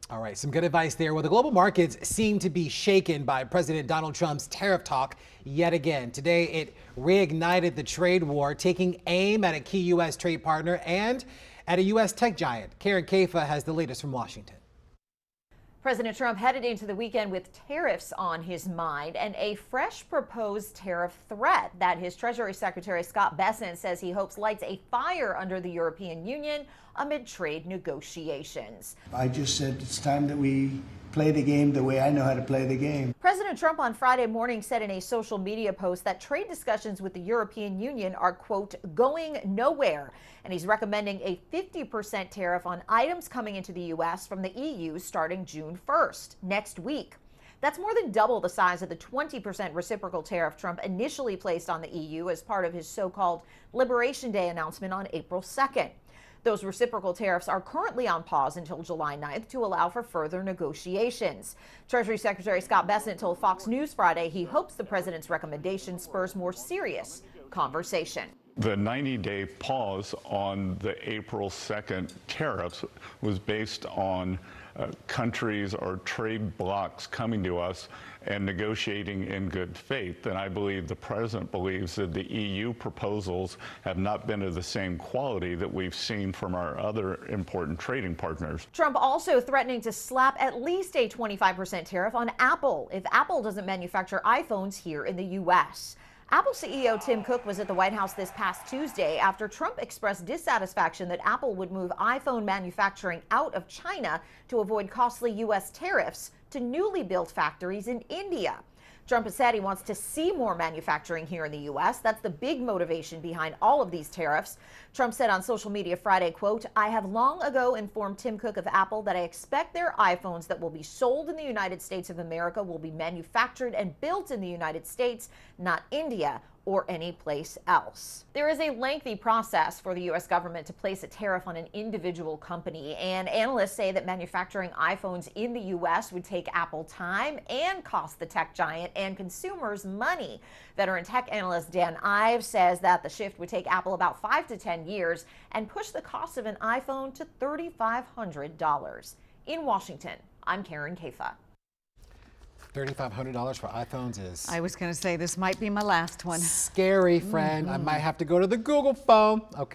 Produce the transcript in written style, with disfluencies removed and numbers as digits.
All right, some good advice there. Well, the global markets seem to be shaken by President Donald Trump's tariff talk yet again. Today, it reignited the trade war, taking aim at a key U.S. trade partner and at a U.S. tech giant. Karen Kaifa has the latest from Washington. President Trump headed into the weekend with tariffs on his mind and a fresh proposed tariff threat that his Treasury Secretary Scott Bessent says he hopes lights a fire under the European Union amid trade negotiations. I just said it's time that we play the game the way I know how to play the game. President Trump on Friday morning said in a social media post that trade discussions with the European Union are, quote, going nowhere. And he's recommending a 50% tariff on items coming into the U.S. from the EU starting June 1st, next week. That's more than double the size of the 20% reciprocal tariff Trump initially placed on the EU as part of his so-called Liberation Day announcement on April 2nd. Those reciprocal tariffs are currently on pause until July 9th to allow for further negotiations. Treasury Secretary Scott Bessent told Fox News Friday he hopes the president's recommendation spurs more serious conversation. The 90-day pause on the April 2nd tariffs was based on countries or trade blocs coming to us and negotiating in good faith. And I believe the president believes that the EU proposals have not been of the same quality that we've seen from our other important trading partners. Trump also threatening to slap at least a 25% tariff on Apple if Apple doesn't manufacture iPhones here in the U.S. Apple CEO Tim Cook was at the White House this past Tuesday after Trump expressed dissatisfaction that Apple would move iPhone manufacturing out of China to avoid costly U.S. tariffs to newly built factories in India. Trump has said he wants to see more manufacturing here in the U.S. That's the big motivation behind all of these tariffs. Trump said on social media Friday, quote, I have long ago informed Tim Cook of Apple that I expect their iPhones that will be sold in the United States of America will be manufactured and built in the United States, not India or any place else. There is a lengthy process for the U.S. government to place a tariff on an individual company, and analysts say that manufacturing iPhones in the U.S. would take Apple time and cost the tech giant and consumers money. Veteran tech analyst Dan Ives says that the shift would take Apple about 5 to 10 years and push the cost of an iPhone to $3,500. In Washington, I'm Karen Kaifa. $3,500 for iPhones is... I was going to say this might be my last one. Scary, friend. I might have to go to the Google phone. Okay.